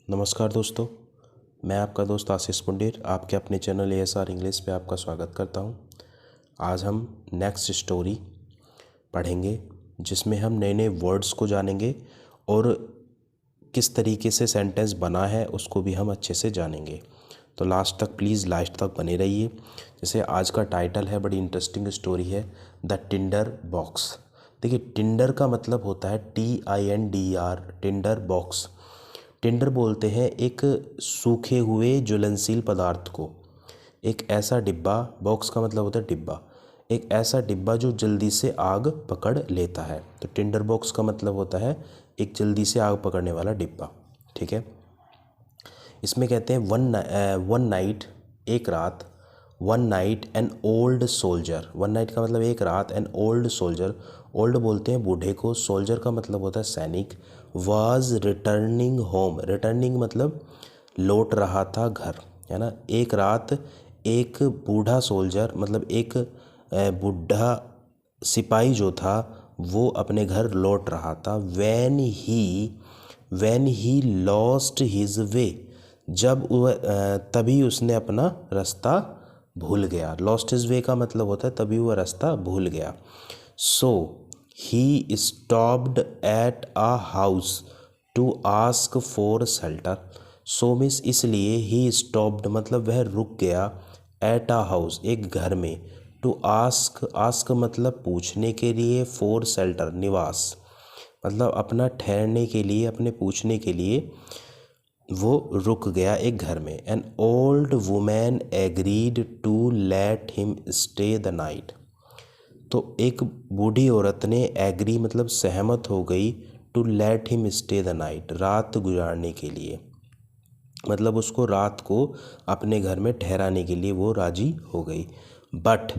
नमस्कार दोस्तों, मैं आपका दोस्त आशीष पुंडेर आपके अपने चैनल ASR इंग्लिश पे आपका स्वागत करता हूँ। आज हम नेक्स्ट स्टोरी पढ़ेंगे जिसमें हम नए नए वर्ड्स को जानेंगे और किस तरीके से सेंटेंस बना है उसको भी हम अच्छे से जानेंगे। तो लास्ट तक बने रहिए। जैसे आज का टाइटल है, बड़ी इंटरेस्टिंग स्टोरी है, द टिंडर बॉक्स। देखिए, टिंडर का मतलब होता है TINDR, टिंडर बॉक्स। टिंडर बोलते हैं एक सूखे हुए ज्वलनशील पदार्थ को। एक ऐसा डिब्बा, बॉक्स का मतलब होता है डिब्बा, एक ऐसा डिब्बा जो जल्दी से आग पकड़ लेता है। तो टिंडर बॉक्स का मतलब होता है एक जल्दी से आग पकड़ने वाला डिब्बा। ठीक है। इसमें कहते हैं वन नाइट, एक रात, one night an old soldier. One night का मतलब एक रात, एन ओल्ड सोल्जर, ओल्ड बोलते हैं बूढ़े को, सोल्जर का मतलब होता है सैनिक, वाज रिटर्निंग होम। रिटर्निंग मतलब लौट रहा था घर, है ना। एक रात एक बूढ़ा सोल्जर मतलब एक बूढ़ा सिपाही जो था वो अपने घर लौट रहा था। When he lost his way, जब वह तभी उसने अपना रास्ता भूल गया। लॉस्ट हिज वे का मतलब होता है तभी वह रास्ता भूल गया। So he stopped at a house to ask for shelter. So means इसलिए, ही स्टॉप्ड मतलब वह रुक गया, एट अ हाउस एक घर में, टू आस्क मतलब पूछने के लिए, फॉर शेल्टर निवास मतलब अपना ठहरने के लिए, अपने पूछने के लिए वो रुक गया एक घर में। An old woman agreed to let him stay the night. तो एक बूढ़ी औरत ने एग्री मतलब सहमत हो गई, to let him stay the night रात गुजारने के लिए, मतलब उसको रात को अपने घर में ठहराने के लिए वो राजी हो गई। बट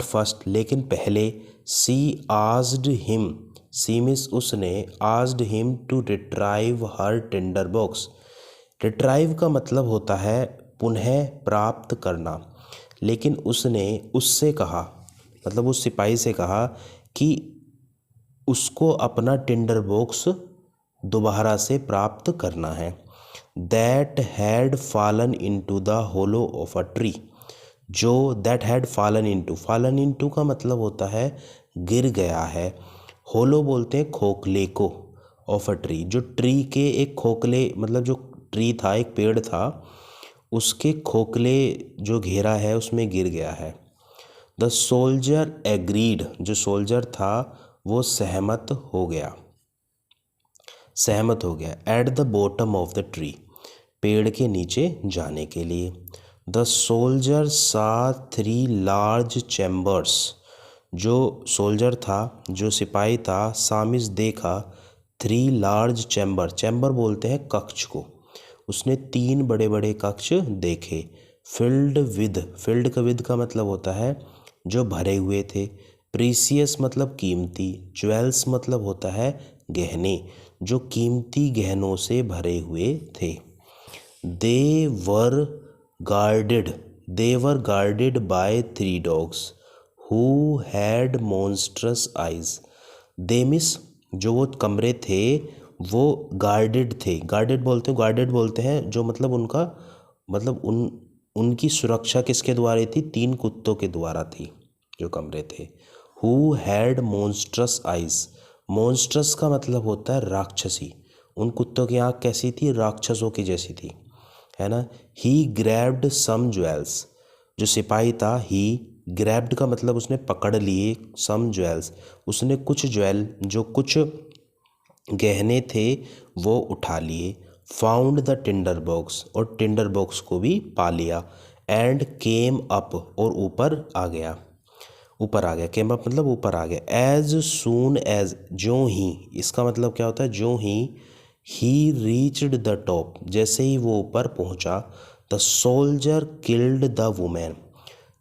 फर्स्ट लेकिन पहले, she asked him, she means उसने, asked him to retrieve her tinder box. Retrieve का मतलब होता है पुनः प्राप्त करना। लेकिन उसने उससे कहा, मतलब उस सिपाही से कहा कि उसको अपना टिंडर बॉक्स दोबारा से प्राप्त करना है। That had fallen into the hollow of a tree, जो दैट हैड फॉलन इनटू का मतलब होता है गिर गया है। होलो बोलते हैं खोखले को, ऑफ अ ट्री जो ट्री के एक खोखले मतलब जो ट्री था, एक पेड़ था, उसके खोखले जो घेरा है उसमें गिर गया है। द सोल्जर एग्रीड, जो सोल्जर था वो सहमत हो गया at the bottom of the tree, पेड़ के नीचे जाने के लिए। द सोल्जर सा 3 लार्ज चैम्बर्स, जो सोल्जर था, जो सिपाही था, सामिस देखा 3 लार्ज चैम्बर बोलते हैं कक्ष को, उसने 3 बड़े बड़े कक्ष देखे। फिल्ड का मतलब होता है जो भरे हुए थे। प्रीसियस मतलब कीमती। ज्वेल्स मतलब होता है गहने, जो कीमती गहनों से भरे हुए थे। They were guarded by 3 dogs who had monstrous eyes. They miss जो वो कमरे थे वो गार्डेड थे। गार्डेड बोलते हैं जो मतलब उनका मतलब उनकी सुरक्षा किसके द्वारा थी? 3 कुत्तों के द्वारा थी जो कमरे थे। Who had monstrous eyes, monstrous का मतलब होता है राक्षसी। उन कुत्तों की आँख कैसी थी? राक्षसों की जैसी थी, है ना। ही ग्रैब्ड सम ज्वेल्स, जो सिपाही था, ही ग्रैब्ड का मतलब उसने पकड़ लिए, सम ज्वेल्स उसने कुछ ज्वेल जो कुछ गहने थे वो उठा लिए। फाउंड द टिंडर बॉक्स, और टिंडर बॉक्स को भी पा लिया। एंड केम अप, और ऊपर आ गया। केम अप मतलब ऊपर आ गया। एज सून एज, जो ही, इसका मतलब क्या होता है? जो ही रीच्ड द टॉप, जैसे ही वो ऊपर पहुंचा। The soldier killed the women,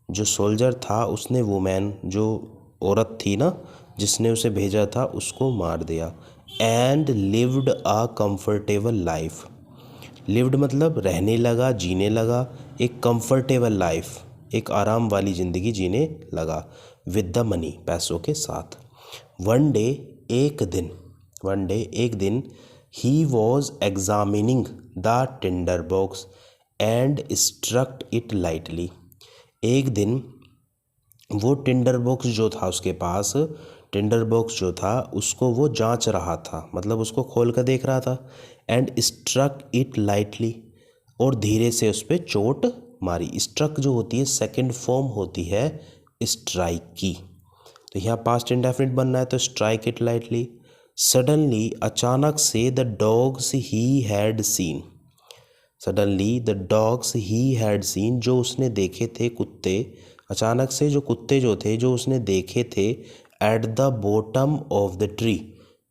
जो सोल्जर था उसने वुमेन, जो औरत थी ना जिसने उसे भेजा था, उसको मार दिया। And lived a comfortable life, lived मतलब रहने लगा, जीने लगा, एक कंफर्टेबल लाइफ, एक आराम वाली ज़िंदगी जीने लगा। विद द मनी, पैसों के साथ। वन डे एक दिन, he was examining the tinder box and struck it lightly. एक दिन वो टिंडर बॉक्स जो था उसके पास, टिंडर बॉक्स जो था उसको वो जांच रहा था, मतलब उसको खोल कर देख रहा था। एंड स्ट्रक इट लाइटली, और धीरे से उस पर चोट मारी। स्ट्रक जो होती है सेकंड फॉर्म होती है स्ट्राइक की, तो यहाँ पास्ट इंडेफिनिट बनना है तो स्ट्राइक इट लाइटली। सडनली, अचानक से, the dogs he had seen, suddenly the dogs he had seen, जो उसने देखे थे कुत्ते, अचानक से जो कुत्ते जो थे जो उसने देखे थे, at the bottom of the tree,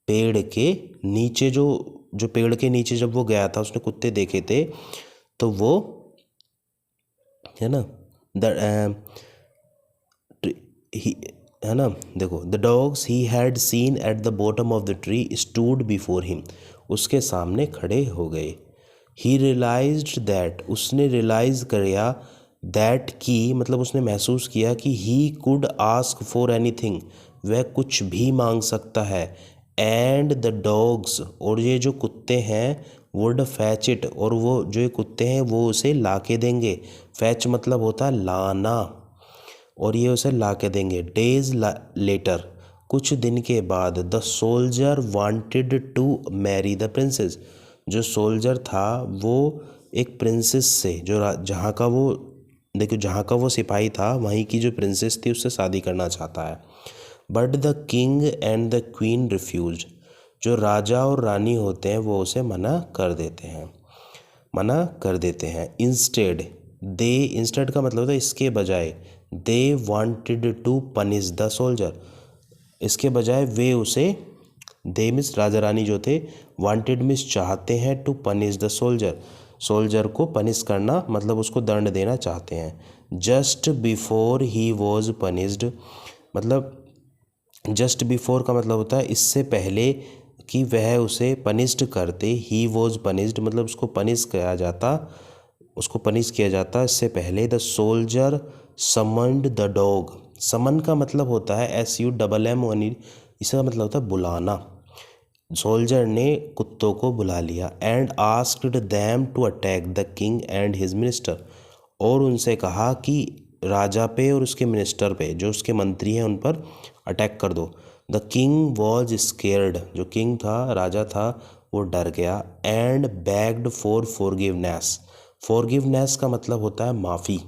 पेड़ के नीचे, जो पेड़ के नीचे जब वो गया था उसने कुत्ते देखे थे, तो वो है ना है ना, देखो, the dogs he had seen at the bottom of the tree stood before him, उसके सामने खड़े हो गए। ही रियलाइज्ड दैट, उसने रियलाइज किया, दैट की मतलब उसने महसूस किया कि he could ask for anything, वह कुछ भी मांग सकता है। एंड द डॉग्स, और ये जो कुत्ते हैं, वुड फैच इट, और वो जो ये कुत्ते हैं वो उसे ला के देंगे। फैच मतलब होता है लाना, और ये उसे ला के देंगे। डेज लेटर, कुछ दिन के बाद, the soldier wanted to marry the princess, जो सोल्जर था वो एक प्रिंसेस से, जो जहाँ का वो, देखो जहाँ का वो सिपाही था वहीं की जो प्रिंसेस थी उससे शादी करना चाहता है। But the king and the queen refuse, जो राजा और रानी होते हैं वो उसे मना कर देते हैं। इंस्टेड दे, इंस्टेड का मतलब होता है इसके बजाय, they wanted to punish the soldier, इसके बजाय वे उसे, दे मिस राजा रानी जो थे, वांटेड मिस चाहते हैं, to punish the soldier, soldier को पनिश करना मतलब उसको दंड देना चाहते हैं। Just before he was punished, मतलब जस्ट बिफोर का मतलब होता है इससे पहले कि वह उसे पनिश्ड करते। ही वॉज पनिश्ड मतलब उसको पनिश किया जाता इससे पहले। The soldier summoned the dog, summon का मतलब होता है SUMMON, इसका मतलब होता है बुलाना। सोल्जर ने कुत्तों को बुला लिया। And asked them to attack the king and his minister, और उनसे कहा कि राजा पे और उसके मिनिस्टर पे, जो उसके मंत्री हैं, उन पर अटैक कर दो। द किंग वॉज स्केर्ड, जो किंग था, राजा था, वो डर गया। And bagged for forgiveness, forgiveness का मतलब होता है माफ़ी,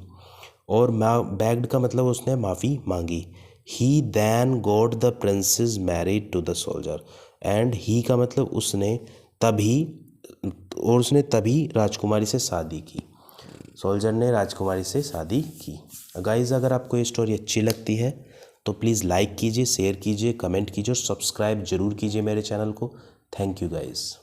और बेग्ड का मतलब उसने माफ़ी मांगी। He then got the princess married to the soldier, and he का मतलब उसने तभी राजकुमारी से शादी की, सोल्जर ने राजकुमारी से शादी की। गाइज़, अगर आपको ये स्टोरी अच्छी लगती है तो प्लीज़ लाइक कीजिए, शेयर कीजिए, कमेंट कीजिए और सब्सक्राइब ज़रूर कीजिए मेरे चैनल को। Thank you guys.